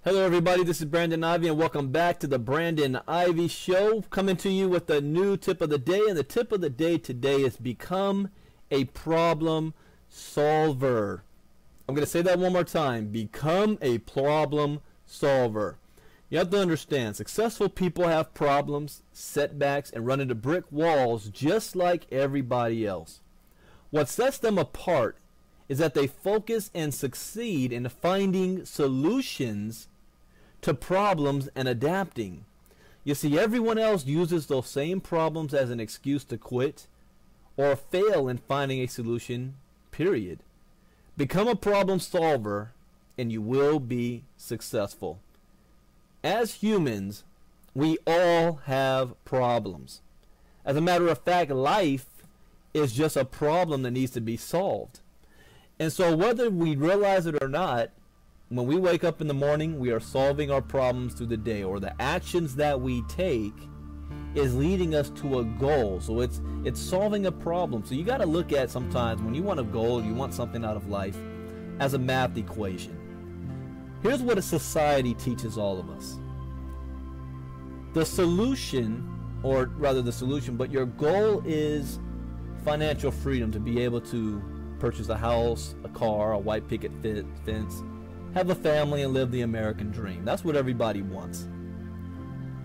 Hello everybody, this is Brandon Ivey and welcome back to the Brandon Ivey Show, coming to you with a new tip of the day. And the tip of the day today is become a problem solver. I'm going to say that one more time. Become a problem solver. You have to understand, successful people have problems, setbacks, and run into brick walls just like everybody else. What sets them apart is that they focus and succeed in finding solutions to problems and adapting. You see, everyone else uses those same problems as an excuse to quit or fail in finding a solution, period. Become a problem solver and you will be successful. As humans, we all have problems. As a matter of fact, life is just a problem that needs to be solved. And so whether we realize it or not, when we wake up in the morning, we are solving our problems through the day, or the actions that we take is leading us to a goal. So it's solving a problem. So you got to look at sometimes when you want a goal, you want something out of life, as a math equation. Here's what a society teaches all of us. The solution, or rather the solution, but your goal is financial freedom, to be able to purchase a house, a car, a white picket fence, have a family, and live the American dream. That's what everybody wants.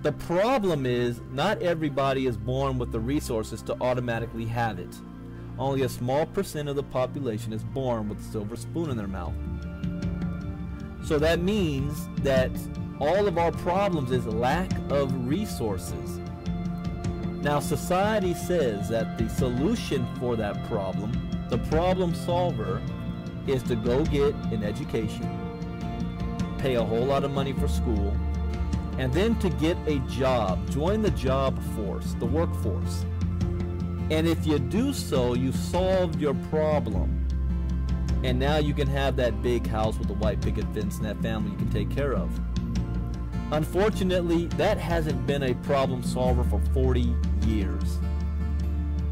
The problem is, not everybody is born with the resources to automatically have it. Only a small percent of the population is born with a silver spoon in their mouth. So that means that all of our problems is lack of resources. Now, society says that the solution for that problem, the problem solver, is to go get an education, pay a whole lot of money for school, and then to get a job. Join the job force, the workforce. And if you do so, you solved your problem. And now you can have that big house with a white picket fence and that family you can take care of. Unfortunately, that hasn't been a problem solver for 40 years.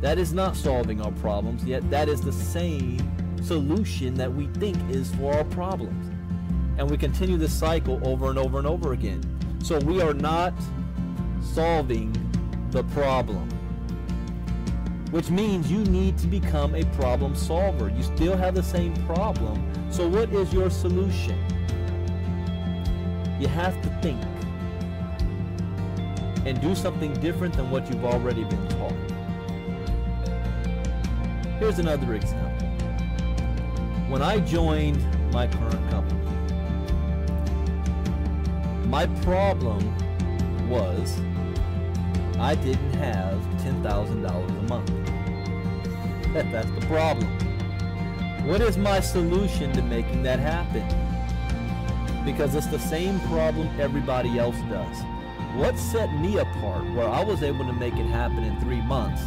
That is not solving our problems, yet that is the same solution that we think is for our problems. And we continue this cycle over and over and over again. So we are not solving the problem, which means you need to become a problem solver. You still have the same problem. So what is your solution? You have to think and do something different than what you've already been taught. Here's another example. When I joined my current company, my problem was I didn't have $10,000 a month. That's the problem. What is my solution to making that happen? Because it's the same problem everybody else does. What set me apart where I was able to make it happen in 3 months,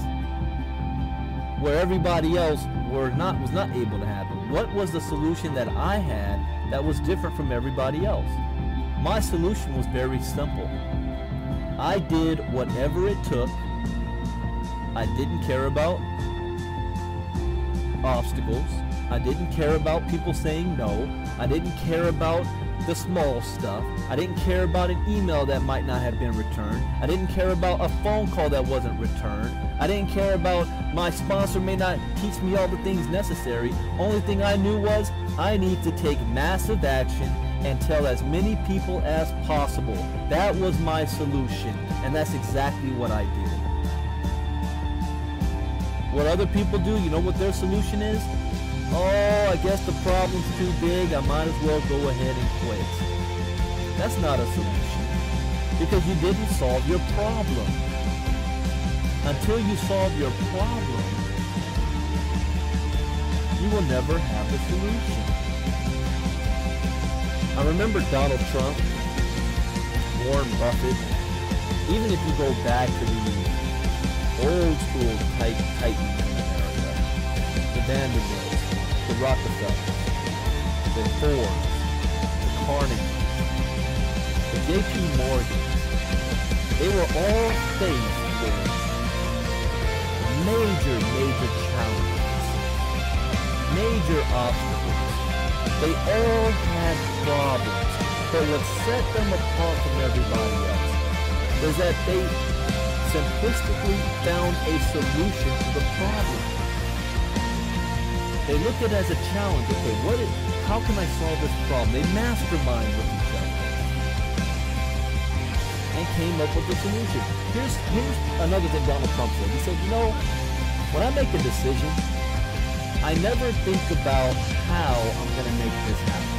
where everybody else was not able to happen? What was the solution that I had that was different from everybody else? My solution was very simple. I did whatever it took. I didn't care about obstacles. I didn't care about people saying no. I didn't care about the small stuff. I didn't care about an email that might not have been returned. I didn't care about a phone call that wasn't returned. I didn't care about my sponsor may not teach me all the things necessary. Only thing I knew was I need to take massive action and tell as many people as possible. That was my solution, and that's exactly what I did. What other people do, you know what their solution is? Oh, I guess the problem's too big, I might as well go ahead and quit. That's not a solution, because you didn't solve your problem. Until you solve your problem, you will never have a solution. I remember Donald Trump, Warren Buffett. Even if you go back to the old school titans in America, the Vanderbilts, the Rockefellers, the Fords, the Carnegie, the J.P. Morgans, they were all faced with major challenges, major obstacles. They all had problems. But what set them apart from everybody else is that they simplistically found a solution to the problem. They looked at it as a challenge. Okay, how can I solve this problem? They mastermind with each other and came up with a solution. Here's another thing Donald Trump said. He said, when I make a decision, I never think about how I'm going to make this happen.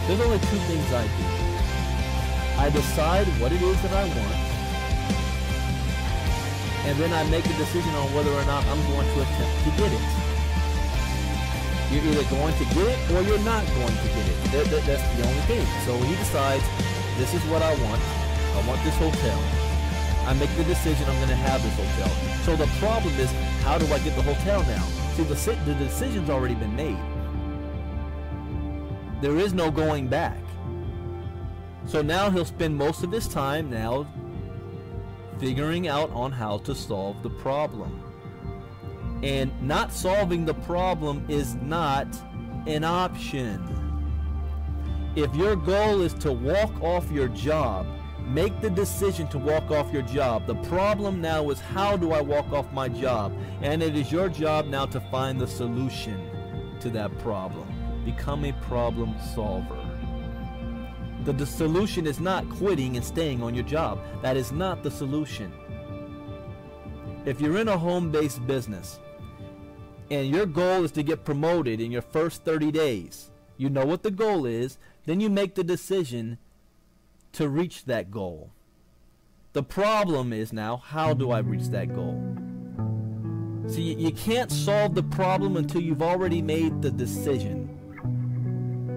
There's only two things I do. I decide what it is that I want, and then I make a decision on whether or not I'm going to attempt to get it. You're either going to get it or you're not going to get it. That's the only thing. So he decides, this is what I want. I want this hotel. I make the decision I'm going to have this hotel. So the problem is, how do I get the hotel now? See, the decision's already been made. There is no going back. So now he'll spend most of his time now figuring out on how to solve the problem. And not solving the problem is not an option. If your goal is to walk off your job, make the decision to walk off your job. The problem now is, how do I walk off my job? And it is your job now to find the solution to that problem. Become a problem solver. The solution is not quitting and staying on your job. That is not the solution. If you're in a home-based business and your goal is to get promoted in your first 30 days, you know what the goal is, then you make the decision to reach that goal. The problem is now, how do I reach that goal? See, you can't solve the problem until you've already made the decision.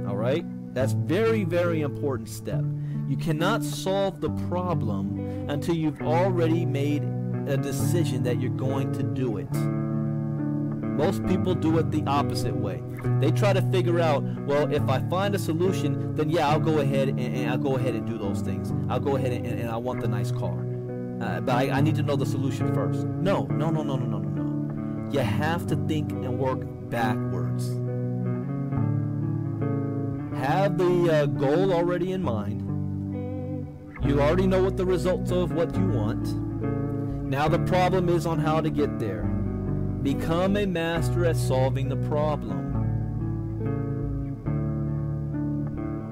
All right? That's very, very important step. You cannot solve the problem until you've already made a decision that you're going to do it. Most people do it the opposite way. They try to figure out, well, if I find a solution, then yeah, I'll go ahead and I'll go ahead and do those things. I'll go ahead and I want the nice car. But I need to know the solution first. No. You have to think and work backwards. Have the goal already in mind. You already know what the results of what you want. Now the problem is on how to get there. Become a master at solving the problem.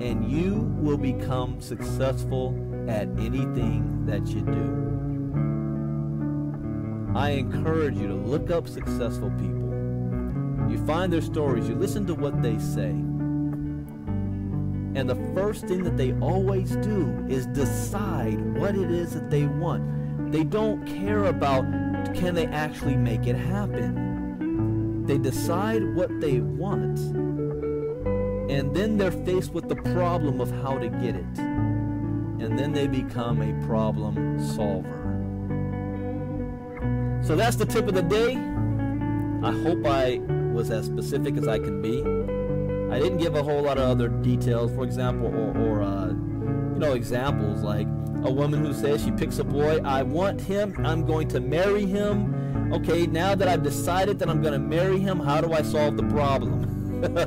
And you will become successful at anything that you do. I encourage you to look up successful people. You find their stories, you listen to what they say. And the first thing that they always do is decide what it is that they want. They don't care about, can they actually make it happen? They decide what they want, and then they're faced with the problem of how to get it. And then they become a problem solver. So that's the tip of the day. I hope I was as specific as I can be. I didn't give a whole lot of other details, for example, or examples like a woman who says she picks a boy, I want him, I'm going to marry him. Okay, now that I've decided that I'm going to marry him, how do I solve the problem?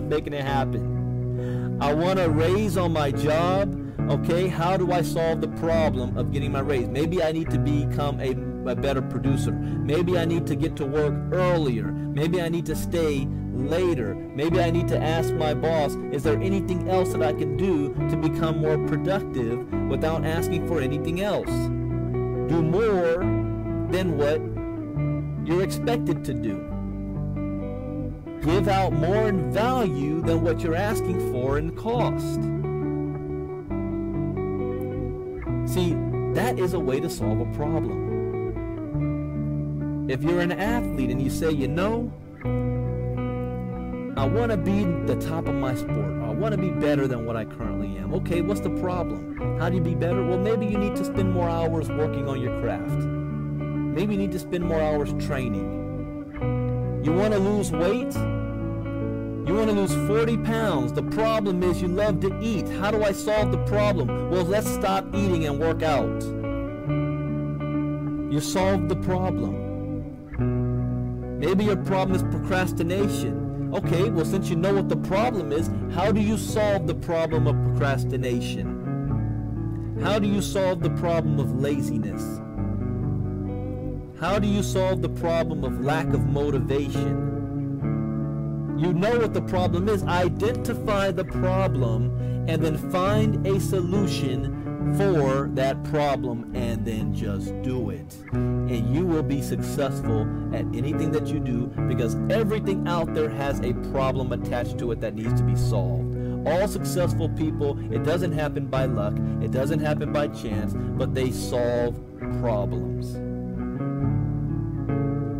Making it happen. I want a raise on my job. Okay, how do I solve the problem of getting my raise? Maybe I need to become a better producer. Maybe I need to get to work earlier. Maybe I need to stay later. Maybe I need to ask my boss, is there anything else that I can do to become more productive without asking for anything else? Do more than what you're expected to do. Give out more in value than what you're asking for in cost. See, that is a way to solve a problem. If you're an athlete and you say, I want to be the top of my sport. I want to be better than what I currently am. Okay, what's the problem? How do you be better? Well, maybe you need to spend more hours working on your craft. Maybe you need to spend more hours training. You want to lose weight? You want to lose 40 pounds. The problem is you love to eat. How do I solve the problem? Well, let's stop eating and work out. You solved the problem. Maybe your problem is procrastination. Okay, well, since you know what the problem is, how do you solve the problem of procrastination? How do you solve the problem of laziness? How do you solve the problem of lack of motivation? You know what the problem is. Identify the problem and then find a solution for that problem, and then just do it. And you will be successful at anything that you do, because everything out there has a problem attached to it that needs to be solved. All successful people, it doesn't happen by luck, it doesn't happen by chance, but they solve problems.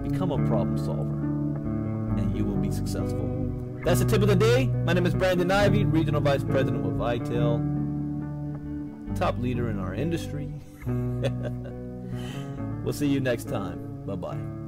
Become a problem solver, and you will be successful. That's the tip of the day. My name is Brandon Ivey, Regional Vice President with ITEL, top leader in our industry. We'll see you next time. Bye-bye.